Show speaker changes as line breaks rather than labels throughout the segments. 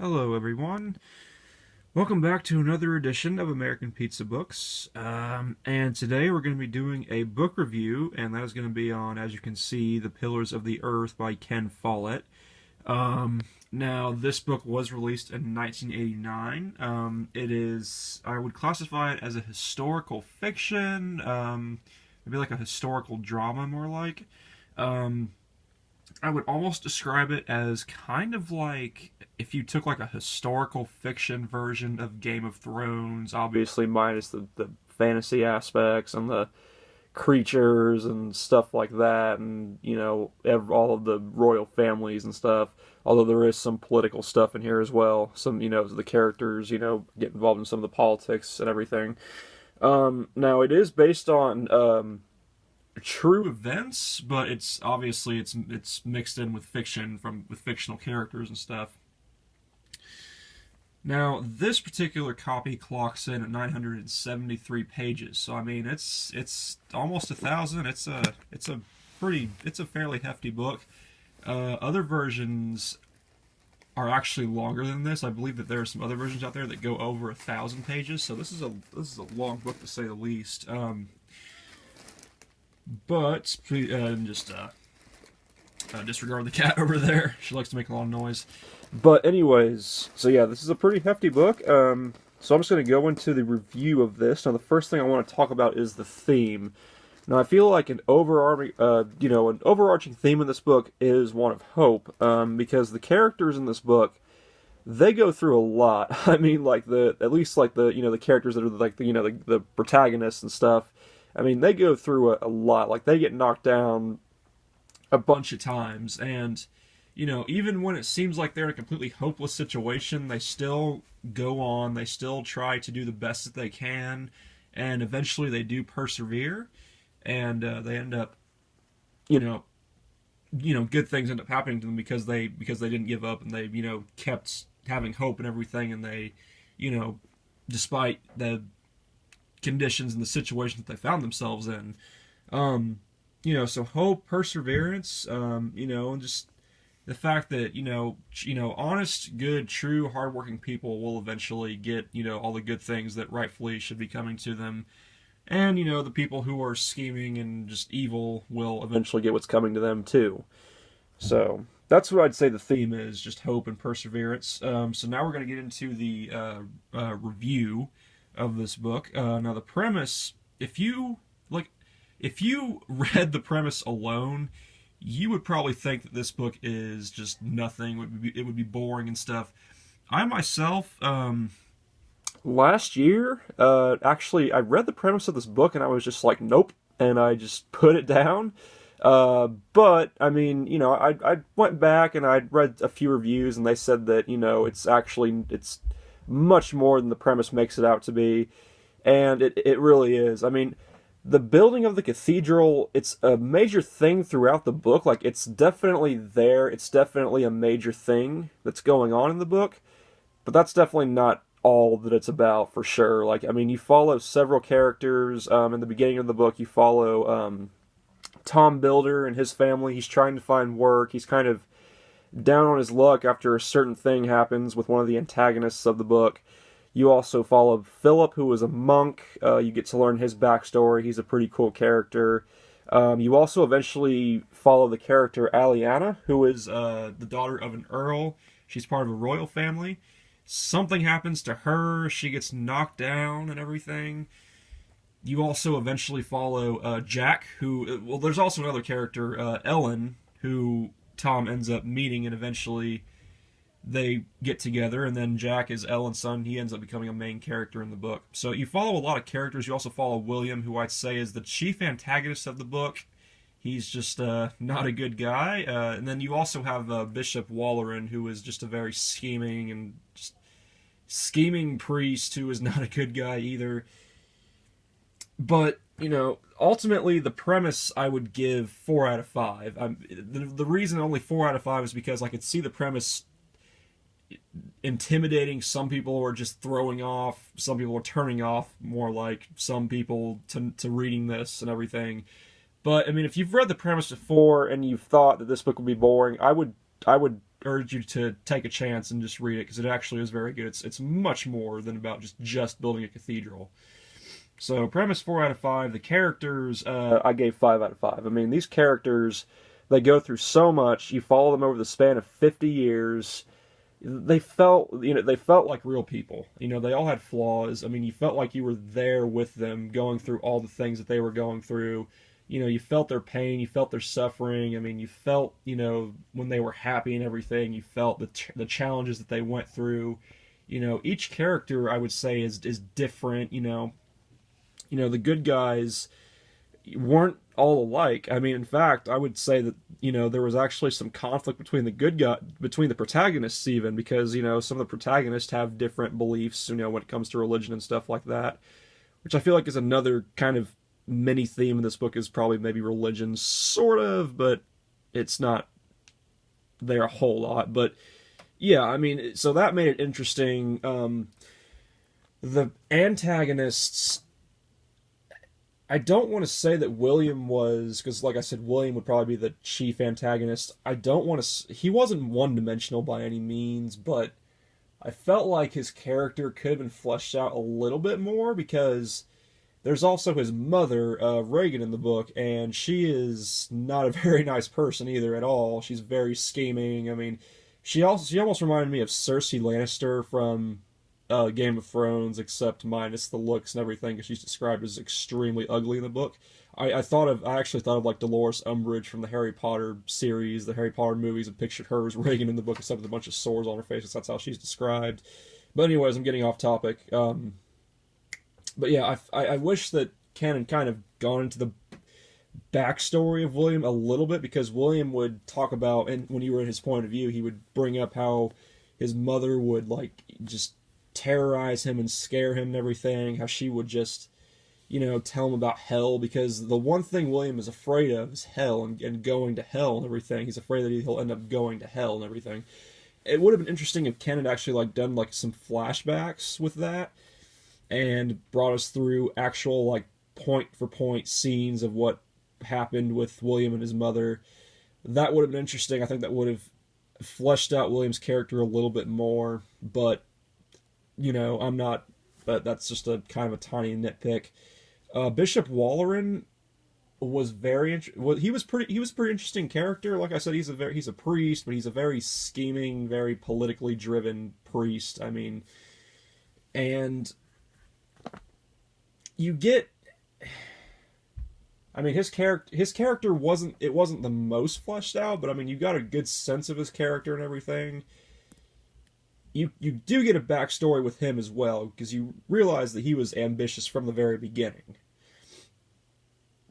Hello, everyone. Welcome back to another edition of American Pizza Books. And today we're going to be doing a book review, and that is going to be on, as you can see, The Pillars of the Earth by Ken Follett. Now, this book was released in 1989. I would classify it as a historical fiction, maybe like a historical drama, more like. I would almost describe it as kind of like if you took like a historical fiction version of Game of Thrones, obviously minus the fantasy aspects and the creatures and stuff like that, and all of the royal families and stuff. Although there is some political stuff in here as well. Some the characters get involved in some of the politics and everything. Now it is based on true events, but it's obviously it's mixed in with fiction with fictional characters and stuff. Now, this particular copy clocks in at 973 pages, so I mean it's almost 1,000. It's a fairly hefty book. Other versions are actually longer than this. I believe that there are some other versions out there that go over 1,000 pages. So this is a long book to say the least. But disregard the cat over there. She likes to make a lot of noise. But anyways, so yeah, this is a pretty hefty book. So I'm just going to go into the review of this. Now, the first thing I want to talk about is the theme. Now, I feel like an overarching theme in this book is one of hope, because the characters in this book, they go through a lot. I mean, the characters that are the protagonists and stuff. I mean, they go through a lot. Like, they get knocked down a bunch of times, and even when it seems like they're in a completely hopeless situation, they still go on. They still try to do the best that they can, and eventually they do persevere, and they end up, good things end up happening to them because they didn't give up, and they kept having hope and everything, and they, despite the conditions and the situations that they found themselves in. So hope, perseverance, and just the fact that, honest, good, true, hardworking people will eventually get, all the good things that rightfully should be coming to them. And, the people who are scheming and just evil will eventually get what's coming to them, too. So, that's what I'd say the theme is, just hope and perseverance. So now we're going to get into the review of this book. Now the premise, if you read the premise alone, you would probably think that this book is just nothing. It would be boring and stuff. I myself, last year, actually, I read the premise of this book and I was just like, nope, and I just put it down. But I mean, I went back and I read a few reviews and they said that it's much more than the premise makes it out to be, and it really is. I mean, the building of the cathedral, it's a major thing throughout the book. Like, it's definitely there. It's definitely a major thing that's going on in the book, but that's definitely not all that it's about, for sure. Like, I mean, you follow several characters. In the beginning of the book, you follow Tom Builder and his family. He's trying to find work. He's kind of down on his luck after a certain thing happens with one of the antagonists of the book. You also follow Philip, who is a monk. You get to learn his backstory. He's a pretty cool character. You also eventually follow the character Aliana, who is the daughter of an earl. She's part of a royal family. Something happens to her. She gets knocked down and everything. You also eventually follow Jack, who... there's also another character, Ellen, who Tom ends up meeting, and eventually they get together, and then Jack is Ellen's son. He ends up becoming a main character in the book. So you follow a lot of characters. You also follow William, who I'd say is the chief antagonist of the book. He's just not a good guy. And then you also have Bishop Walleran, who is just a very scheming priest who is not a good guy either. But, ultimately, the premise I would give 4 out of 5. The reason only 4 out of 5 is because I could see the premise intimidating some people, or just throwing off. Some people are turning off, more like some people, to reading this and everything. But, I mean, if you've read the premise before and you've thought that this book would be boring, I would urge you to take a chance and just read it because it actually is very good. It's much more than about just building a cathedral. So premise 4 out of 5. The characters I gave 5 out of 5. I mean, these characters, they go through so much. You follow them over the span of 50 years. They felt like real people. They all had flaws. I mean, you felt like you were there with them, going through all the things that they were going through. You felt their pain, you felt their suffering. I mean, you felt, when they were happy and everything, you felt the challenges that they went through. Each character, I would say, is different. The good guys weren't all alike. I mean, in fact, I would say that there was actually some conflict between between the protagonists even, because some of the protagonists have different beliefs when it comes to religion and stuff like that, which I feel like is another kind of mini theme in this book, is probably maybe religion, sort of, but it's not there a whole lot. But yeah, I mean, so that made it interesting. The antagonists, I don't want to say that William was, because like I said, William would probably be the chief antagonist. I don't want to, he wasn't one-dimensional by any means, but I felt like his character could have been fleshed out a little bit more, because there's also his mother, Reagan, in the book, and she is not a very nice person either at all. She's very scheming. I mean, she almost reminded me of Cersei Lannister from Game of Thrones, except minus the looks and everything, because she's described as extremely ugly in the book. I actually thought of like Dolores Umbridge from the Harry Potter series, the Harry Potter movies, and pictured her as Reagan in the book, except with a bunch of sores on her face. That's how she's described. But anyways, I'm getting off topic. But yeah, I wish that Ken had kind of gone into the backstory of William a little bit, because William would talk about, and when you were in his point of view, he would bring up how his mother would like just terrorize him and scare him and everything, how she would just, tell him about hell, because the one thing William is afraid of is hell and going to hell and everything. He's afraid that he'll end up going to hell and everything. It would have been interesting if Ken had actually like done like some flashbacks with that and brought us through actual like point for point scenes of what happened with William and his mother. That would have been interesting. I think that would have fleshed out William's character a little bit more, but I'm not, but that's just a kind of a tiny nitpick. Bishop Walleran was he was a pretty interesting character. Like I said, he's a priest, but he's a very scheming, very politically driven priest. I mean, and you get, I mean, his character wasn't the most fleshed out, but I mean, you got a good sense of his character and everything. You do get a backstory with him as well, because you realize that he was ambitious from the very beginning.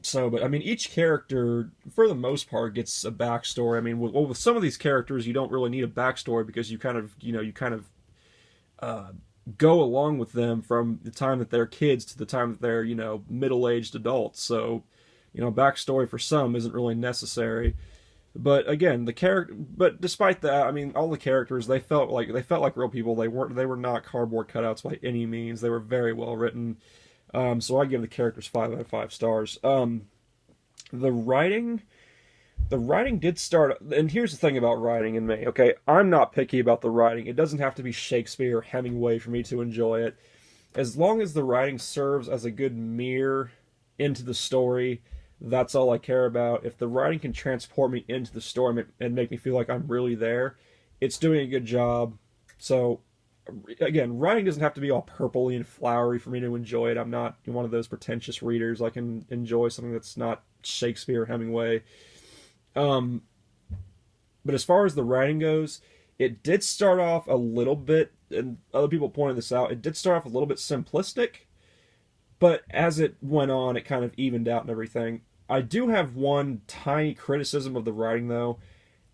So, but I mean, each character, for the most part, gets a backstory. I mean, with some of these characters, you don't really need a backstory, because you kind of go along with them from the time that they're kids to the time that they're, middle-aged adults. So, backstory for some isn't really necessary. But again, but despite that, I mean, all the characters, they felt like real people. They were not cardboard cutouts by any means. They were very well written. So I give the characters 5 out of 5 stars. The writing did start, and here's the thing about writing in me, okay? I'm not picky about the writing. It doesn't have to be Shakespeare or Hemingway for me to enjoy it. As long as the writing serves as a good mirror into the story, that's all I care about. If the writing can transport me into the story and make me feel like I'm really there, it's doing a good job. So, again, writing doesn't have to be all purpley and flowery for me to enjoy it. I'm not one of those pretentious readers. I can enjoy something that's not Shakespeare or Hemingway. But as far as the writing goes, it did start off a little bit, and other people pointed this out, it did start off a little bit simplistic, but as it went on, it kind of evened out and everything. I do have one tiny criticism of the writing, though.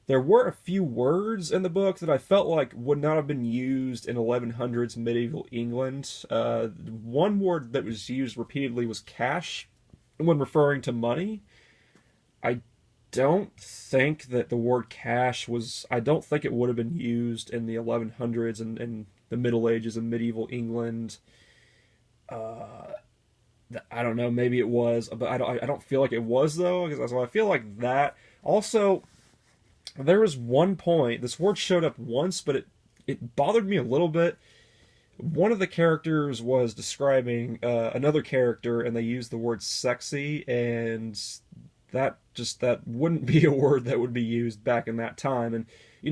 There were a few words in the book that I felt like would not have been used in 1100s medieval England. One word that was used repeatedly was cash when referring to money. I don't think that the word cash was, I don't think it would have been used in the 1100s and the Middle Ages and medieval England. I don't know, maybe it was, but I don't feel like it was, though, because I feel like that. Also, There was one point, this word showed up once, but it bothered me a little bit. One of the characters was describing another character, and they used the word sexy, and that wouldn't be a word that would be used back in that time. And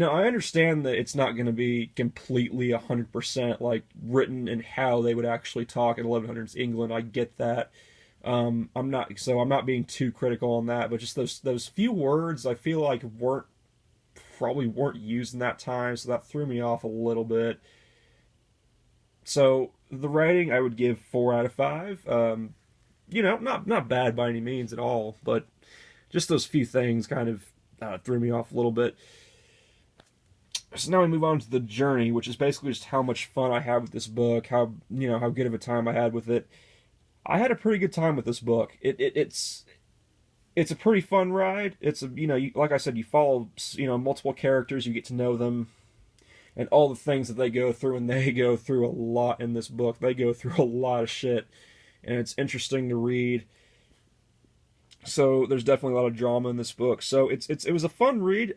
I understand that it's not going to be completely 100% like written in how they would actually talk in 1100s England. I get that. I'm not being too critical on that, but just those few words I feel like probably weren't used in that time, so that threw me off a little bit. So the writing I would give 4 out of 5. Not bad by any means at all, but just those few things kind of threw me off a little bit. So now we move on to the journey, which is basically just how much fun I had with this book, how good of a time I had with it. I had a pretty good time with this book. It's a pretty fun ride. It's like I said, you follow multiple characters, you get to know them, and all the things that they go through, and they go through a lot in this book. They go through a lot of shit, and it's interesting to read. So there's definitely a lot of drama in this book. So it was a fun read,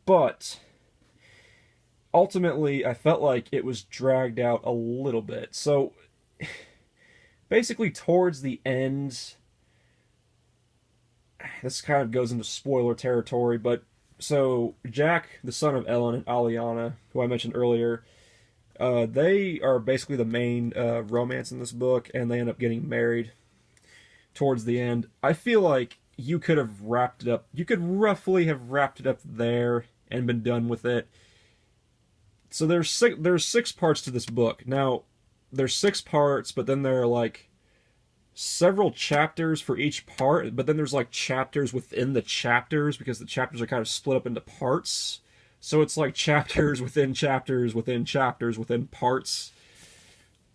but ultimately I felt like it was dragged out a little bit. So basically towards the end, this kind of goes into spoiler territory, but so Jack, the son of Ellen and Aliana, who I mentioned earlier, they are basically the main romance in this book, and they end up getting married towards the end. I feel like you could have wrapped it up. You could roughly have wrapped it up there and been done with it. So there's 6 parts to this book. Now, there's 6 parts, but then there are like several chapters for each part, but then there's like chapters within the chapters because the chapters are kind of split up into parts. So it's like chapters within chapters within chapters within parts.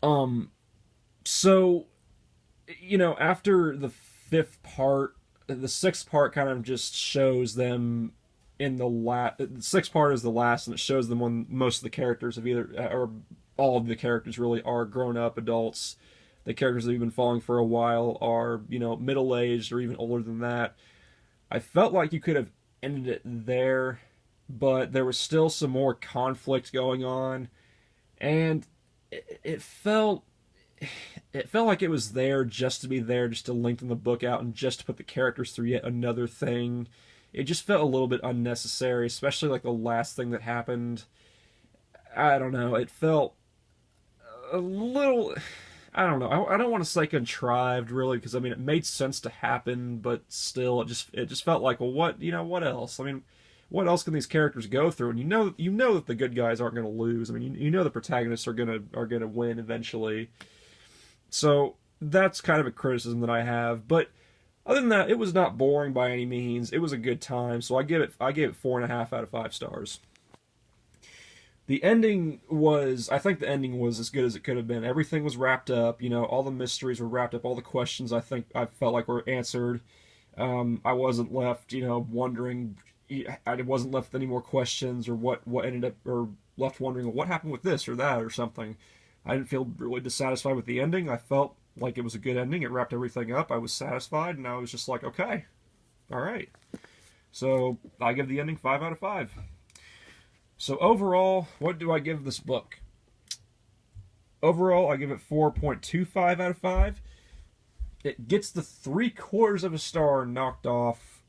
So after the 5th part, the 6th part kind of just shows them in the last. The 6th part is the last, and it shows them when most of the characters have either, or all of the characters really, are grown up adults. The characters that we've been following for a while are, middle-aged or even older than that. I felt like you could have ended it there, but there was still some more conflict going on, and it felt like it was there just to be there, just to lengthen the book out and just to put the characters through yet another thing. It just felt a little bit unnecessary, especially like the last thing that happened. I don't know. It felt a little. I don't know. I don't want to say contrived, really, because it made sense to happen, but still, it just felt like, well, what else? What else can these characters go through? And you know that the good guys aren't going to lose. The protagonists are gonna win eventually. So that's kind of a criticism that I have. But other than that, it was not boring by any means. It was a good time. So I gave it 4.5 out of 5 stars. The ending was, I think the ending was as good as it could have been. Everything was wrapped up. All the mysteries were wrapped up. All the questions I felt like were answered. I wasn't left, wondering. I wasn't left with any more questions or what ended up, or left wondering what happened with this or that or something. I didn't feel really dissatisfied with the ending. I felt like it was a good ending. It wrapped everything up. I was satisfied, and I was just like, okay, all right. So I give the ending 5 out of 5. So overall, what do I give this book? Overall, I give it 4.25 out of 5. It gets the 3/4 of a star knocked off,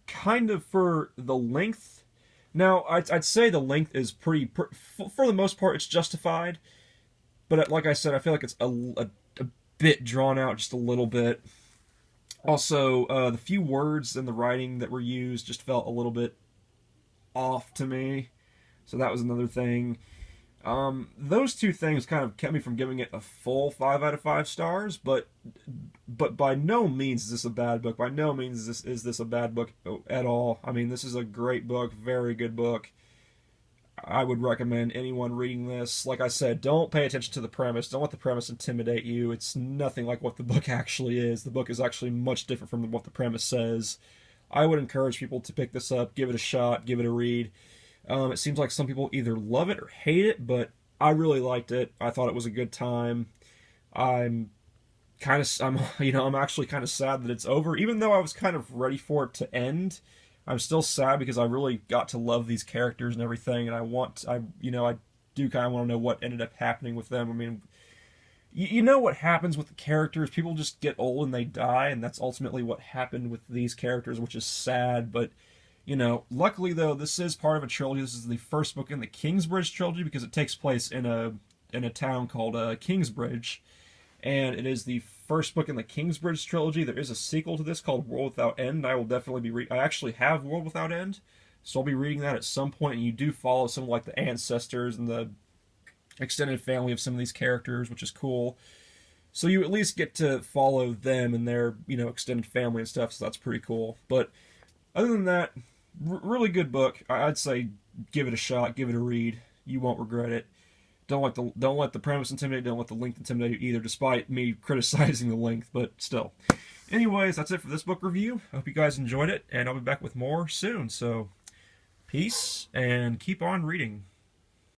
kind of for the length. Now, I'd say the length is for the most part, it's justified. But like I said, I feel like it's a bit drawn out, just a little bit. Also, the few words in the writing that were used just felt a little bit off to me, so that was another thing. Those two things kind of kept me from giving it a full 5 out of 5 stars, but by no means is this a bad book. By no means is this a bad book at all. This is a great book, very good book. I would recommend anyone reading this. Like I said, don't pay attention to the premise. Don't let the premise intimidate you. It's nothing like what the book actually is. The book is actually much different from what the premise says. I would encourage people to pick this up, give it a shot, give it a read. It seems like some people either love it or hate it, but I really liked it. I thought it was a good time. I'm actually kind of sad that it's over, even though I was kind of ready for it to end. I'm still sad because I really got to love these characters and everything, and I do kind of want to know what ended up happening with them. I mean, you know what happens with the characters. People just get old and they die, and that's ultimately what happened with these characters, which is sad. But, luckily, though, this is part of a trilogy. This is the first book in the Kingsbridge trilogy because it takes place in a town called Kingsbridge. And it is the first book in the Kingsbridge trilogy. There is a sequel to this called World Without End. I will definitely be reading. I actually have World Without End, so I'll be reading that at some point. And you do follow some of like the ancestors and the extended family of some of these characters, which is cool. So you at least get to follow them and their extended family and stuff. So that's pretty cool. But other than that, really good book. I'd say give it a shot, give it a read. You won't regret it. Don't let the premise intimidate. Don't let the length intimidate you either, despite me criticizing the length. But still, anyways, that's it for this book review. I hope you guys enjoyed it, and I'll be back with more soon. So, peace and keep on reading.